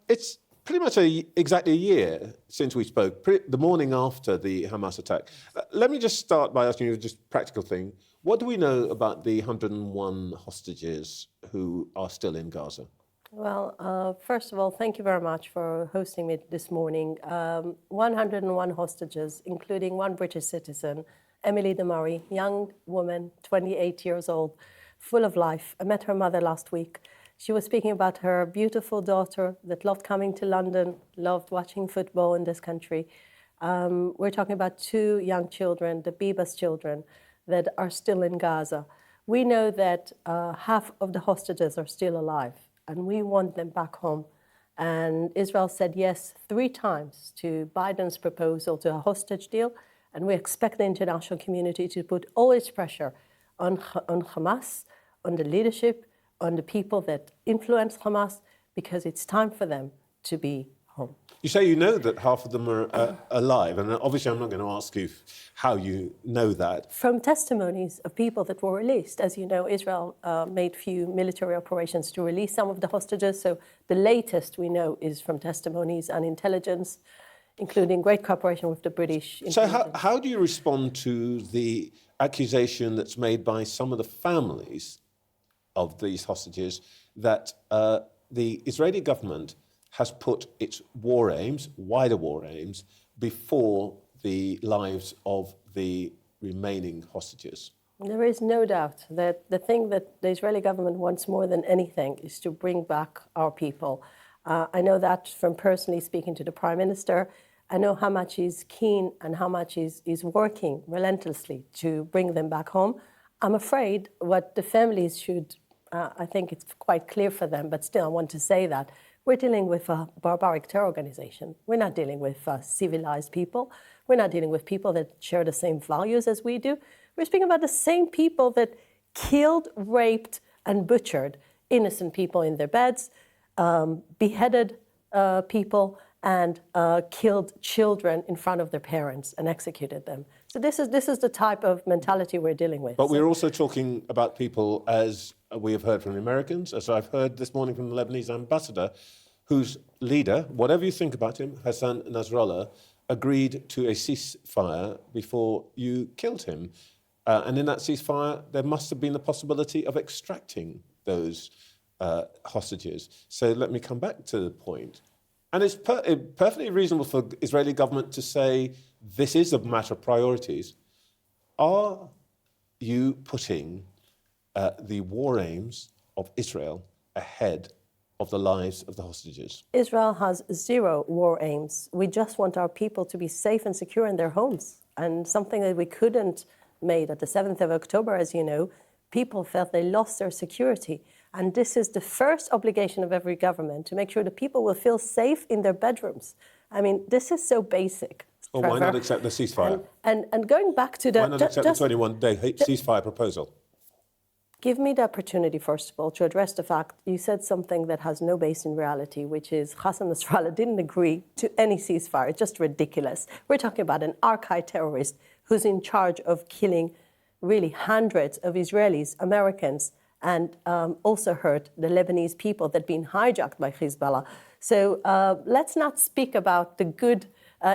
It's pretty much exactly a year since we spoke, the morning after the Hamas attack. Let me just start by asking you just a practical thing. What do we know about the 101 hostages who are still in Gaza? Well, first of all, thank you very much for hosting me this morning. 101 hostages, including one British citizen, Emily de Murray, young woman, 28 years old, full of life. I met her mother last week. She was speaking about her beautiful daughter that loved coming to London, loved watching football in this country. We're talking about two young children, the Bibas children, that are still in Gaza. We know that half of the hostages are still alive, and we want them back home. And Israel said yes 3 times to Biden's proposal to a hostage deal, and we expect the international community to put all its pressure on Hamas, on the leadership, on the people that influence Hamas, because it's time for them to be home. You say you know that half of them are alive, and obviously I'm not going to ask you how you know that. From testimonies of people that were released. As you know, Israel made few military operations to release some of the hostages, so the latest we know is from testimonies and intelligence, including great cooperation with the British intelligence. So how do you respond to the accusation that's made by some of the families of these hostages that the Israeli government has put its war aims, wider war aims, before the lives of the remaining hostages? There is no doubt that the thing that the Israeli government wants more than anything is to bring back our people. I know that from personally speaking to the Prime Minister. I know how much he's keen and how much he's working relentlessly to bring them back home. I'm afraid what the families should, I think it's quite clear for them, but still I want to say that we're dealing with a barbaric terror organization. We're not dealing with civilized people. We're not dealing with people that share the same values as we do. We're speaking about the same people that killed, raped, and butchered innocent people in their beds, beheaded people, and killed children in front of their parents and executed them. So this is the type of mentality we're dealing with. But we're also talking about people, as we have heard from the Americans, as I've heard this morning from the Lebanese ambassador, whose leader, whatever you think about him, Hassan Nasrallah, agreed to a ceasefire before you killed him. And in that ceasefire, there must have been the possibility of extracting those hostages. So let me come back to the point. And it's perfectly reasonable for the Israeli government to say this is a matter of priorities. Are you putting the war aims of Israel ahead of the lives of the hostages? Israel has 0 war aims. We just want our people to be safe and secure in their homes. And something that we couldn't make at the 7th of October, as you know, people felt they lost their security. And this is the first obligation of every government, to make sure the people will feel safe in their bedrooms. I mean, this is so basic. Well, Trevor. why not accept the ceasefire? And going back to the... Why not accept the 21-day ceasefire proposal? Give me the opportunity, first of all, to address the fact you said something that has no base in reality, which is Hassan Nasrallah didn't agree to any ceasefire. It's just ridiculous. We're talking about an archived terrorist who's in charge of killing really hundreds of Israelis, Americans, and also hurt the Lebanese people that have been hijacked by Hezbollah. So let's not speak about the good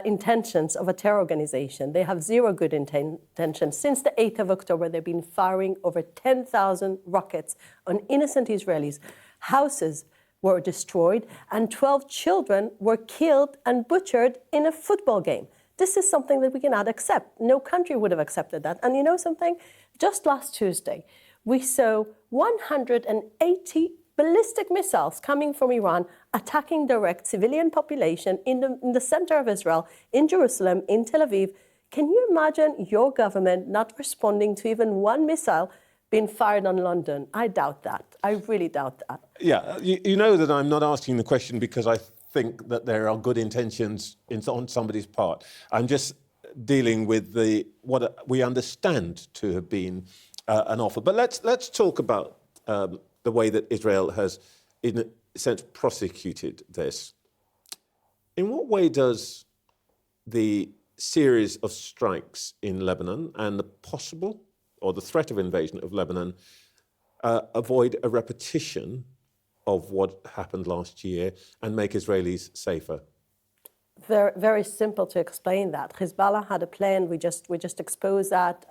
intentions of a terror organization. They have 0 good intentions. Since the 8th of October, they've been firing over 10,000 rockets on innocent Israelis. Houses were destroyed, and 12 children were killed and butchered in a football game. This is something that we cannot accept. No country would have accepted that. And you know something? Just last Tuesday, we saw 180 ballistic missiles coming from Iran attacking direct civilian population in the center of Israel, in Jerusalem, in Tel Aviv. Can you imagine your government not responding to even one missile being fired on London? I doubt that. I really doubt that. Yeah, you know that I'm not asking the question because I think that there are good intentions on somebody's part. I'm just dealing with what we understand to have been an offer. But let's talk about the way that Israel has, in a sense, prosecuted this. In what way does the series of strikes in Lebanon and the possible or the threat of invasion of Lebanon avoid a repetition of what happened last year and make Israelis safer? Very, very simple to explain that. Hezbollah had a plan. We just exposed that.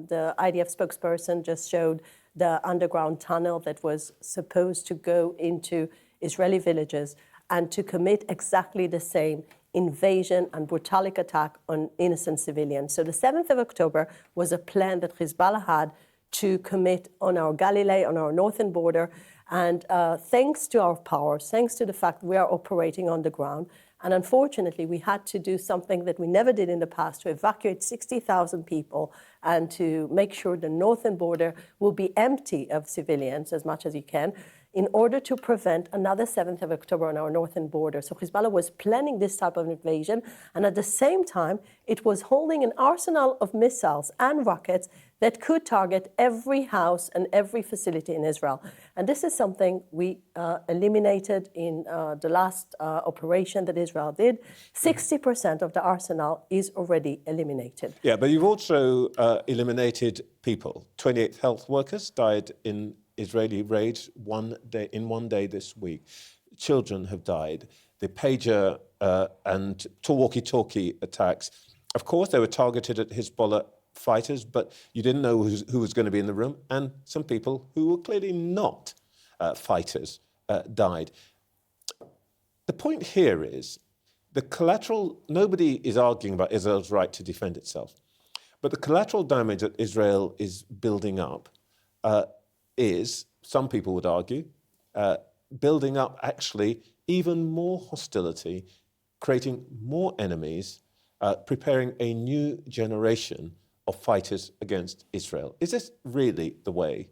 The IDF spokesperson just showed the underground tunnel that was supposed to go into Israeli villages and to commit exactly the same invasion and brutalic attack on innocent civilians. So the 7th of October was a plan that Hezbollah had to commit on our Galilee, on our northern border. And thanks to our powers, thanks to the fact we are operating on the ground, and unfortunately, we had to do something that we never did in the past, to evacuate 60,000 people and to make sure the northern border will be empty of civilians as much as you can, in order to prevent another 7th of October on our northern border. So Hezbollah was planning this type of invasion, and at the same time, it was holding an arsenal of missiles and rockets that could target every house and every facility in Israel. And this is something we eliminated in the last operation that Israel did. 60% of the arsenal is already eliminated. Yeah, but you've also eliminated people. 28 health workers died in Israeli raids in one day this week. Children have died. The pager and walkie-talkie attacks, of course, they were targeted at Hezbollah fighters, but you didn't know who was going to be in the room, and some people who were clearly not fighters died. The point here is the collateral, nobody is arguing about Israel's right to defend itself, but the collateral damage that Israel is building up is, some people would argue, building up actually even more hostility, creating more enemies, preparing a new generation of fighters against Israel. Is this really the way?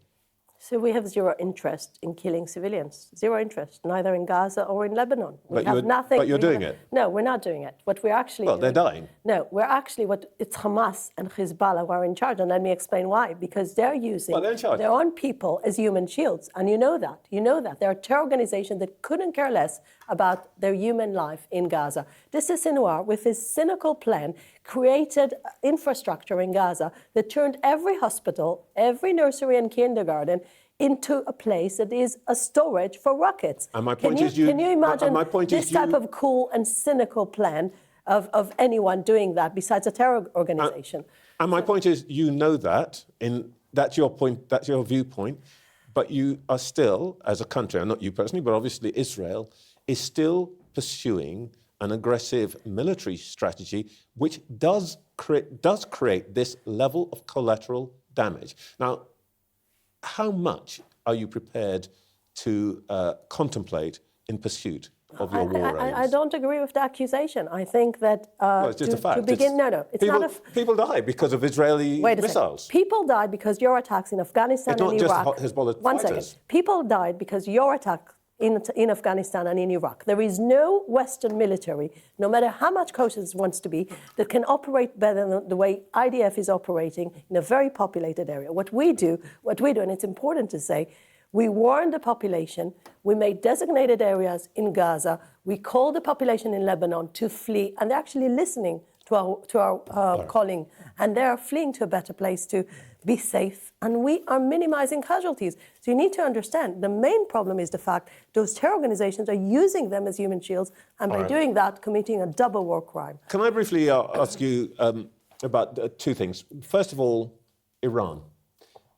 So we have zero interest in killing civilians. Zero interest, neither in Gaza or in Lebanon. We have nothing. But you're doing it. No, we're not doing it. What we're actually Well, they're dying. No, we're actually, it's Hamas and Hezbollah who are in charge, and let me explain why. Because they're using their own people as human shields, and you know that. You know that. They're a terror organization that couldn't care less about their human life in Gaza. This is Sinwar, with his cynical plan, created infrastructure in Gaza that turned every hospital, every nursery and kindergarten into a place that is a storage for rockets. And my point is can you imagine this type of cool and cynical plan of anyone doing that besides a terror organization? And my point is, you know that, that's your point, that's your viewpoint, but you are still, as a country, and not you personally, but obviously Israel, is still pursuing an aggressive military strategy, which does create this level of collateral damage. Now, how much are you prepared to contemplate in pursuit of your war aims? I don't agree with the accusation. I think that well, it's just a fact. People die because of Israeli missiles. People died because your attacks in Afghanistan and Iraq. It's not just Hezbollah One fighters. second. People died because your attack in Afghanistan and in Iraq. There is no Western military, no matter how much cautious it wants to be, that can operate better than the way IDF is operating in a very populated area. What we do, and it's important to say, we warned the population, we made designated areas in Gaza, we called the population in Lebanon to flee, and they're actually listening to our calling, and they are fleeing to a better place to be safe, and we are minimizing casualties. So you need to understand, the main problem is the fact those terror organizations are using them as human shields, and by doing that, committing a double war crime. Can I briefly ask you about two things? First of all, Iran.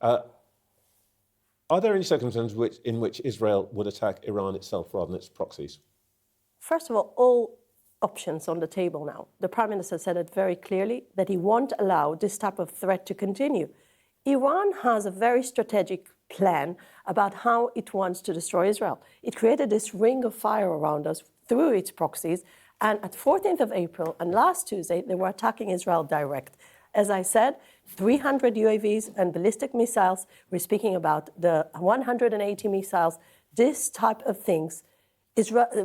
Are there any circumstances in which Israel would attack Iran itself rather than its proxies? First of all options on the table now. The Prime Minister said it very clearly that he won't allow this type of threat to continue. Iran has a very strategic plan about how it wants to destroy Israel. It created this ring of fire around us through its proxies, and at 14th of April and last Tuesday, they were attacking Israel direct. As I said, 300 UAVs and ballistic missiles. We're speaking about the 180 missiles. This type of things,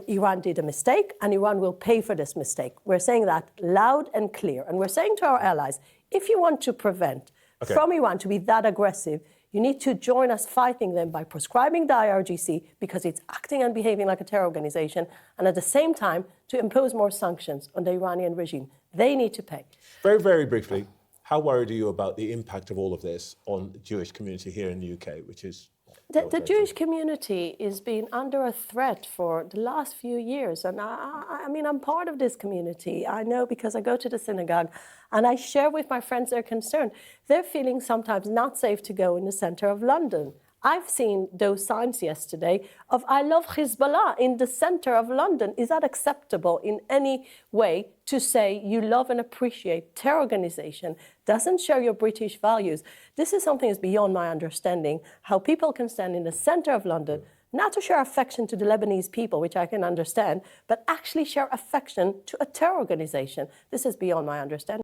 Iran did a mistake, and Iran will pay for this mistake. We're saying that loud and clear. And we're saying to our allies, if you want to prevent from Iran to be that aggressive, you need to join us fighting them by proscribing the IRGC because it's acting and behaving like a terror organization, and at the same time to impose more sanctions on the Iranian regime. They need to pay. Very, very briefly, how worried are you about the impact of all of this on the Jewish community here in the UK, which is The Jewish community is being under a threat for the last few years. And I mean, I'm part of this community. I know because I go to the synagogue and I share with my friends their concern. They're feeling sometimes not safe to go in the center of London. I've seen those signs yesterday of I love Hezbollah in the center of London. Is that acceptable in any way to say you love and appreciate terror organization, doesn't share your British values? This is something that's beyond my understanding, how people can stand in the center of London, not to share affection to the Lebanese people, which I can understand, but actually share affection to a terror organization. This is beyond my understanding.